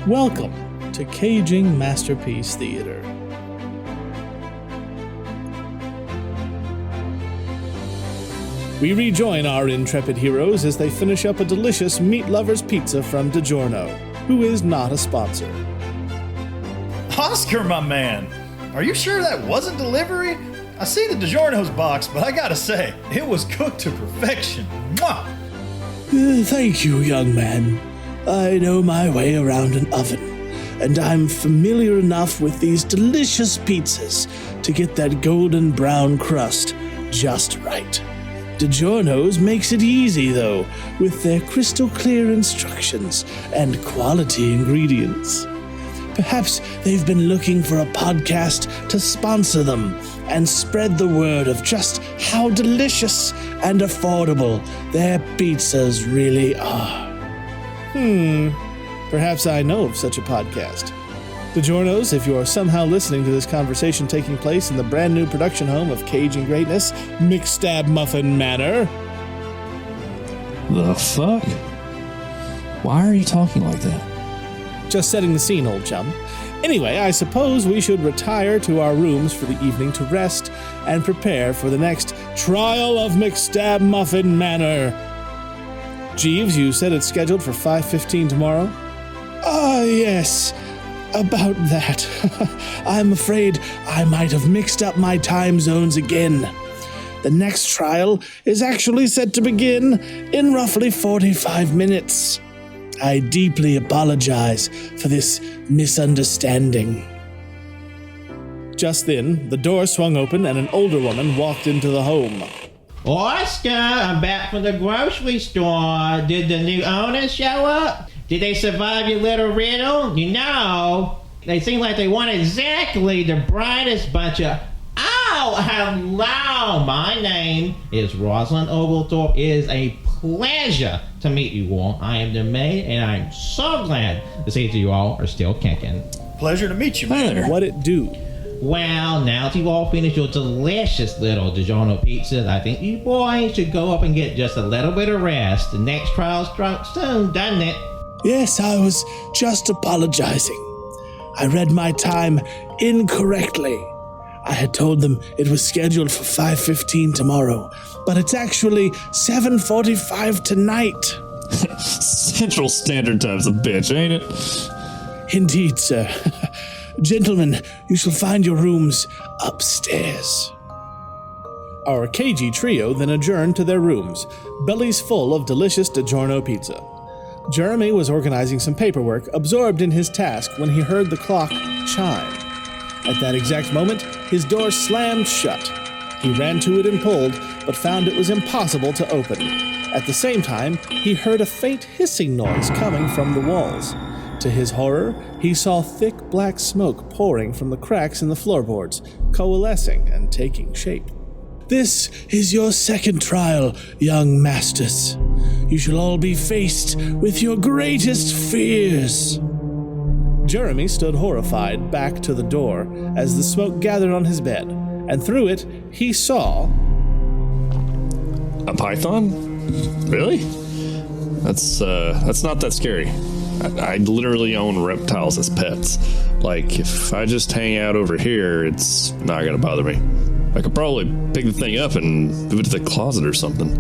Welcome to Caging Masterpiece Theater. We rejoin our intrepid heroes as they finish up a delicious meat lover's pizza from DiGiorno, who is not a sponsor. Oscar, my man, are you sure that wasn't delivery? I see the DiGiorno's box, but I gotta say, it was cooked to perfection. Mwah! Thank you, young man. I know my way around an oven, and I'm familiar enough with these delicious pizzas to get that golden brown crust just right. DiGiorno's makes it easy, though, with their crystal clear instructions and quality ingredients. Perhaps they've been looking for a podcast to sponsor them and spread the word of just how delicious and affordable their pizzas really are. Perhaps I know of such a podcast. DiGiorno's, if you are somehow listening to this conversation taking place in the brand new production home of Caging Greatness, McStabmuffin Manor. The fuck? Why are you talking like that? Just setting the scene, old chum. Anyway, I suppose we should retire to our rooms for the evening to rest and prepare for the next trial of McStabmuffin Manor. Jeeves, you said it's scheduled for 5:15 tomorrow? Yes. About that. I'm afraid I might have mixed up my time zones again. The next trial is actually set to begin in roughly 45 minutes. I deeply apologize for this misunderstanding. Just then, the door swung open and an older woman walked into the home. Oscar, I'm back from the grocery store. Did the new owners show up? Did they survive your little riddle? You know, they seem like they weren't exactly the brightest bunch of... Oh, hello! My name is Rosalind Oglethorpe. It is a pleasure to meet you all. I am the maid, and I'm so glad to see that you all are still kicking. Pleasure to meet you, man. What'd it do? Well, now that you've all finished your delicious little DiGiorno pizzas, I think you boys should go up and get just a little bit of rest. The next trial starts soon, doesn't it? Yes, I was just apologizing. I read my time incorrectly. I had told them it was scheduled for 5:15 tomorrow, but it's actually 7:45 tonight. Central Standard Time's a bitch, ain't it? Indeed, sir. Gentlemen, you shall find your rooms upstairs. Our cagey trio then adjourned to their rooms, bellies full of delicious DiGiorno pizza. Jeremy was organizing some paperwork, absorbed in his task, when he heard the clock chime. At that exact moment, his door slammed shut. He ran to it and pulled, but found it was impossible to open. At the same time, he heard a faint hissing noise coming from the walls. To his horror, he saw thick black smoke pouring from the cracks in the floorboards, coalescing and taking shape. This is your second trial, young masters. You shall all be faced with your greatest fears. Jeremy stood horrified back to the door as the smoke gathered on his bed, and through it, he saw... A python? Really? That's not that scary. I literally own reptiles as pets. Like, if I just hang out over here, it's not gonna bother me. I could probably pick the thing up and move it to the closet or something.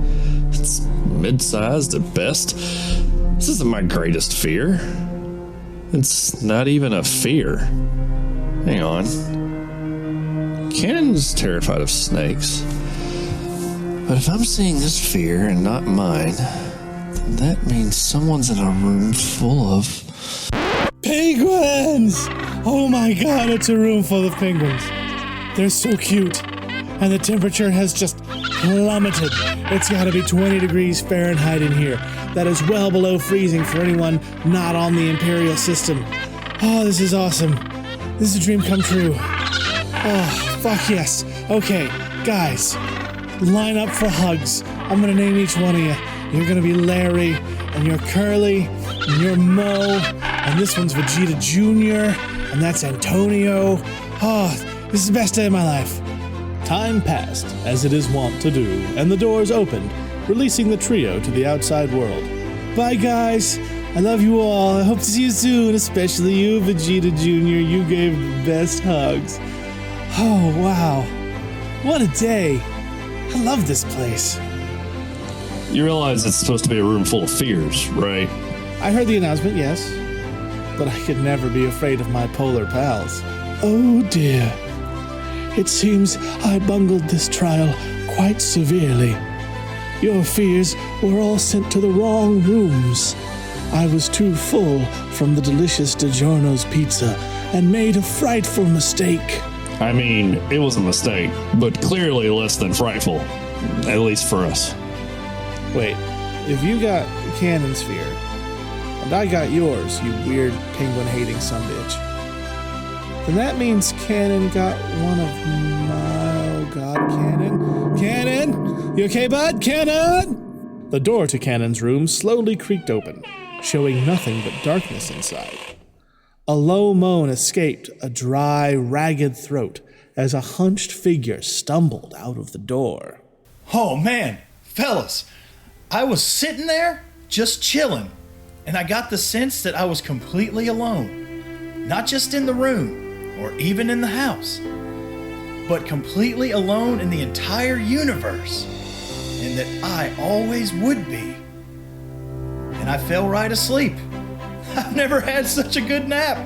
It's mid-sized at best. This isn't my greatest fear. It's not even a fear. Hang on. Cannon's terrified of snakes. But if I'm seeing this fear and not mine, then that means someone's in a room full of... Penguins! Oh my god, it's a room full of penguins. They're so cute. And the temperature has just plummeted. It's gotta be 20 degrees Fahrenheit in here. That is well below freezing for anyone not on the Imperial system. Oh, this is awesome. This is a dream come true. Oh, fuck yes. Okay, guys, line up for hugs. I'm gonna name each one of you. You're gonna be Larry, and you're Curly, and you're Mo, and this one's Vegeta Jr., and that's Antonio. Oh, this is the best day of my life. Time passed, as it is wont to do, and the doors opened, releasing the trio to the outside world. Bye, guys. I love you all. I hope to see you soon, especially you, Vegeta Jr. You gave the best hugs. Oh, wow. What a day. I love this place. You realize it's supposed to be a room full of fears, right? I heard the announcement, yes. But I could never be afraid of my polar pals. Oh dear. It seems I bungled this trial quite severely. Your fears were all sent to the wrong rooms. I was too full from the delicious DiGiorno's pizza and made a frightful mistake. I mean, it was a mistake, but clearly less than frightful. At least for us. Wait, if you got the cannon sphere, and I got yours, you weird penguin-hating sumbitch, then that means Cannon got one of my... Oh god, Cannon? Cannon? You okay, bud? Cannon? The door to Cannon's room slowly creaked open, showing nothing but darkness inside. A low moan escaped a dry, ragged throat as a hunched figure stumbled out of the door. Oh man, fellas, I was sitting there just chilling, and I got the sense that I was completely alone. Not just in the room, or even in the house, but completely alone in the entire universe, and that I always would be. And I fell right asleep. I've never had such a good nap.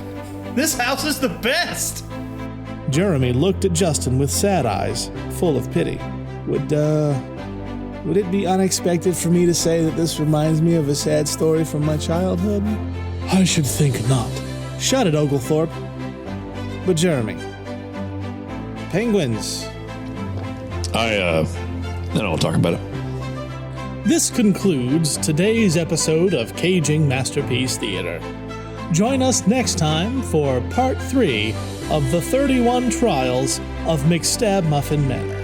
This house is the best. Jeremy looked at Justin with sad eyes, full of pity. Would it be unexpected for me to say that this reminds me of a sad story from my childhood? I should think not. Shut it, Oglethorpe. But Jeremy, penguins. I don't want to talk about it. This concludes today's episode of Caging Masterpiece Theater. Join us next time for part 3 of the 31 Trials of McStabmuffin Manor.